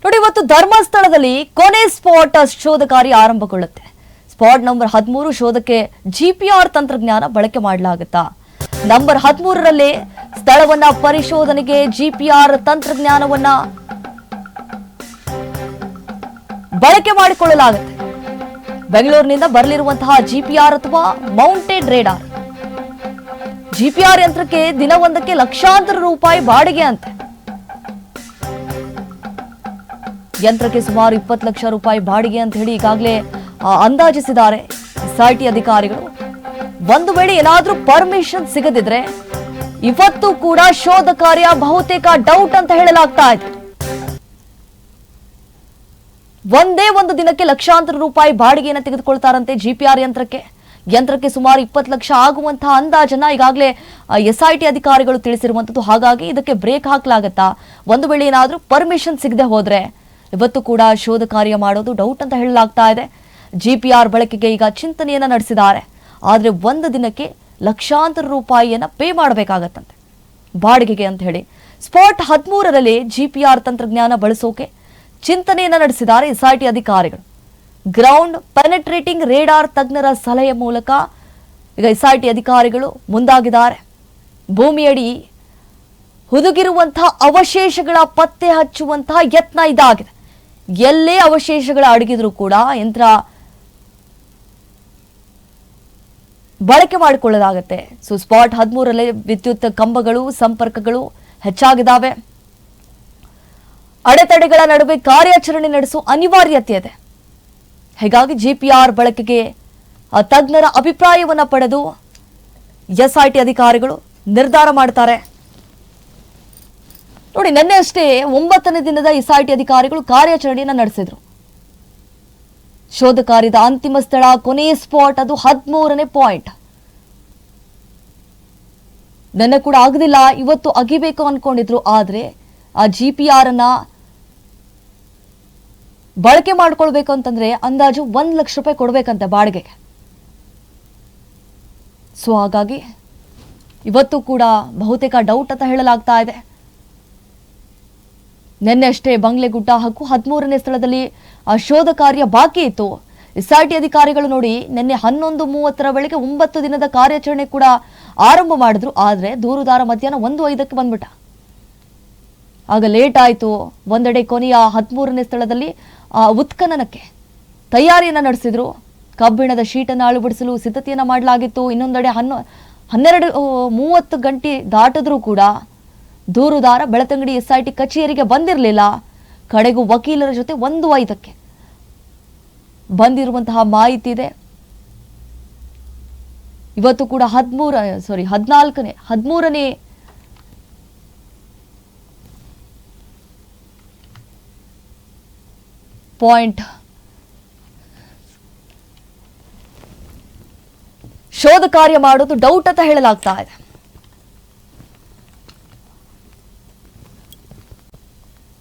ನೋಡಿ, ಇವತ್ತು ಧರ್ಮಸ್ಥಳದಲ್ಲಿ ಕೊನೆ ಸ್ಪಾಟ್ ಶೋಧ ಕಾರ್ಯ ಆರಂಭಗೊಳ್ಳುತ್ತೆ. ಸ್ಪಾಟ್ ನಂಬರ್ 13 ಶೋಧಕ್ಕೆ ಜಿಪಿಆರ್ ತಂತ್ರಜ್ಞಾನ ಬಳಕೆ ಮಾಡಲಾಗುತ್ತಾ? ನಂಬರ್ 13ರಲ್ಲಿ ಸ್ಥಳವನ್ನ ಪರಿಶೋಧನೆಗೆ ಜಿಪಿಆರ್ ತಂತ್ರಜ್ಞಾನವನ್ನ ಬಳಕೆ ಮಾಡಿಕೊಳ್ಳಲಾಗುತ್ತೆ. ಬೆಂಗಳೂರಿನಿಂದ ಬರಲಿರುವಂತಹ ಜಿಪಿಆರ್ ಅಥವಾ ಮೌಂಟೆಡ್ ರೇಡಾರ್. ಜಿಪಿಆರ್ ಯಂತ್ರಕ್ಕೆ ದಿನವೊಂದಕ್ಕೆ ಲಕ್ಷಾಂತರ ರೂಪಾಯಿ ಬಾಡಿಗೆ ಅಂತೆ. ಯಂತ್ರಕ್ಕೆ ಸುಮಾರು 20 ಲಕ್ಷ ರೂಪಾಯಿ ಬಾಡಿಗೆ ಅಂತ ಹೇಳಿ ಈಗಾಗಲೇ ಅಂದಾಜಿಸಿದ್ದಾರೆ ಎಸ್ಐಟಿ ಅಧಿಕಾರಿಗಳು. ಒಂದು ವೇಳೆ ಏನಾದ್ರೂ ಪರ್ಮಿಷನ್ ಸಿಗದಿದ್ರೆ ಇವತ್ತು ಕೂಡ ಶೋಧ ಕಾರ್ಯ ಬಹುತೇಕ ಡೌಟ್ ಅಂತ ಹೇಳಲಾಗ್ತಾ ಇದೆ. ಒಂದೇ ಒಂದು ದಿನಕ್ಕೆ ಲಕ್ಷಾಂತರ ರೂಪಾಯಿ ಬಾಡಿಗೆಯನ್ನು ತೆಗೆದುಕೊಳ್ತಾರಂತೆ ಜಿಪಿಆರ್ ಯಂತ್ರಕ್ಕೆ ಸುಮಾರು 20 ಲಕ್ಷ ಆಗುವಂತಹ ಅಂದಾಜನ್ನ ಈಗಾಗಲೇ ಎಸ್ಐಟಿ ಅಧಿಕಾರಿಗಳು ತಿಳಿಸಿರುವಂತದ್ದು. ಹಾಗಾಗಿ ಇದಕ್ಕೆ ಬ್ರೇಕ್ ಹಾಕಲಾಗತ್ತಾ? ಒಂದು ವೇಳೆ ಏನಾದ್ರೂ ಪರ್ಮಿಷನ್ ಸಿಗದೆ ಹೋದ್ರೆ ಇವತ್ತು ಕೂಡ ಶೋಧ ಕಾರ್ಯ ಮಾಡೋದು ಡೌಟ್ ಅಂತ ಹೇಳಲಾಗ್ತಾ ಇದೆ. ಜಿಪಿಆರ್ ಬಳಕೆಗೆ ಈಗ ಚಿಂತನೆಯನ್ನ ನಡೆಸಿದ್ದಾರೆ. ಆದ್ರೆ ಒಂದು ದಿನಕ್ಕೆ ಲಕ್ಷಾಂತರ ರೂಪಾಯಿಯನ್ನ ಪೇ ಮಾಡಬೇಕಾಗತ್ತಂತೆ ಬಾಡಿಗೆಗೆ ಅಂತ ಹೇಳಿ. ಸ್ಪಾಟ್ 13ರಲ್ಲಿ ಜಿಪಿಆರ್ ತಂತ್ರಜ್ಞಾನ ಬಳಸೋಕೆ ಚಿಂತನೆಯನ್ನ ನಡೆಸಿದ್ದಾರೆ ಎಸ್ಐಟಿ ಅಧಿಕಾರಿಗಳು. ಗ್ರೌಂಡ್ ಪೆನೆಟ್ರೇಟಿಂಗ್ ರೇಡಾರ್ ತಜ್ಞರ ಸಲಹೆ ಮೂಲಕ ಈಗ ಎಸ್ಐಟಿ ಅಧಿಕಾರಿಗಳು ಮುಂದಾಗಿದ್ದಾರೆ. ಭೂಮಿಯಡಿ ಹುದುಗಿರುವಂತಹ ಅವಶೇಷಗಳ ಪತ್ತೆ ಹಚ್ಚುವಂತಹ ಯತ್ನ ಇದಾಗಿದೆ. ಎಲ್ಲೇ ಅವಶೇಷಗಳ ಅಡಗಿದ್ರೂ ಕೂಡ ಯಂತ್ರ ಬಳಕೆ ಮಾಡಿಕೊಳ್ಳಲಾಗುತ್ತೆ. ಸೊ ಸ್ಪಾಟ್ 13ರಲ್ಲಿ ವಿದ್ಯುತ್ ಕಂಬಗಳು ಸಂಪರ್ಕಗಳು ಹೆಚ್ಚಾಗಿದ್ದಾವೆ. ಅಡೆತಡೆಗಳ ನಡುವೆ ಕಾರ್ಯಾಚರಣೆ ನಡೆಸುವ ಅನಿವಾರ್ಯತೆ ಇದೆ. ಹೀಗಾಗಿ ಜಿಪಿಆರ್ ಬಳಕೆಗೆ ತಜ್ಞರ ಅಭಿಪ್ರಾಯವನ್ನ ಪಡೆದು ಎಸ್ಐಟಿ ಅಧಿಕಾರಿಗಳು ನಿರ್ಧಾರ ಮಾಡ್ತಾರೆ. ನೋಡಿ, ನಿನ್ನೆ ಅಷ್ಟೇ 9ನೇ ದಿನದ ಎಸ್ಐಟಿ ಅಧಿಕಾರಿಗಳು ಕಾರ್ಯಾಚರಣೆಯನ್ನ ನಡೆಸಿದ್ರು. ಶೋಧ ಕಾರ್ಯದ ಅಂತಿಮ ಸ್ಥಳ ಕೊನೆಯ ಸ್ಪಾಟ್ ಅದು 13ನೇ ಪಾಯಿಂಟ್. ನೆನ್ನೆ ಕೂಡ ಆಗದಿಲ್ಲ, ಇವತ್ತು ಅಗಿಬೇಕು ಅನ್ಕೊಂಡಿದ್ರು. ಆದ್ರೆ ಆ ಜಿಪಿಆರ್ ಅನ್ನ ಬಳಕೆ ಮಾಡ್ಕೊಳ್ಬೇಕು ಅಂತಂದ್ರೆ ಅಂದಾಜು 1 ಲಕ್ಷ ರೂಪಾಯಿ ಕೊಡ್ಬೇಕಂತೆ ಬಾಡಿಗೆಗೆ. ಸೊ ಹಾಗಾಗಿ ಇವತ್ತು ಕೂಡ ಬಹುತೇಕ ಡೌಟ್ ಅಂತ ಹೇಳಲಾಗ್ತಾ ಇದೆ. ನಿನ್ನೆ ಅಷ್ಟೇ ಬಂಗ್ಲೆಗುಡ್ಡ ಹಾಗೂ 13ನೇ ಸ್ಥಳದಲ್ಲಿ ಶೋಧ ಕಾರ್ಯ ಬಾಕಿ ಇತ್ತು. ಎಸ್ಐಟಿ ಅಧಿಕಾರಿಗಳು ನೋಡಿ ನಿನ್ನೆ 11:30 ವೇಳೆಗೆ 9 ದಿನದ ಕಾರ್ಯಾಚರಣೆ ಕೂಡ ಆರಂಭ ಮಾಡಿದ್ರು. ಆದ್ರೆ ದೂರುದಾರ ಮಧ್ಯಾಹ್ನ 1:05ಕ್ಕೆ ಬಂದ್ಬಿಟ್ಟ. ಆಗ ಲೇಟ್ ಆಯ್ತು. ಒಂದೆಡೆ ಕೊನೆಯ 13ನೇ ಸ್ಥಳದಲ್ಲಿ ಉತ್ಖನನಕ್ಕೆ ತಯಾರಿಯನ್ನ ನಡೆಸಿದ್ರು. ಕಬ್ಬಿಣದ ಶೀಟನ್ನು ಅಳವಡಿಸಲು ಸಿದ್ಧತೆಯನ್ನ ಮಾಡಲಾಗಿತ್ತು. ಇನ್ನೊಂದೆಡೆ 12:30 ಗಂಟೆ ದಾಟಿದ್ರೂ ಕೂಡ ದೂರುದಾರ ಬೆಳತಂಗಡಿ ಎಸ್ಐಟಿ ಕಚೇರಿಗೆ ಬಂದಿರಲಿಲ್ಲ. ಕಡೆಗೂ ವಕೀಲರ ಜೊತೆ 1:05ಕ್ಕೆ ಬಂದಿರುವಂತಹ ಮಾಹಿತಿ ಇದೆ. ಇವತ್ತು ಕೂಡ 13ನೇ ಪಾಯಿಂಟ್ ಶೋಧ ಕಾರ್ಯ ಮಾಡೋದು ಡೌಟ್ ಅಂತ ಹೇಳಲಾಗ್ತಾ ಇದೆ.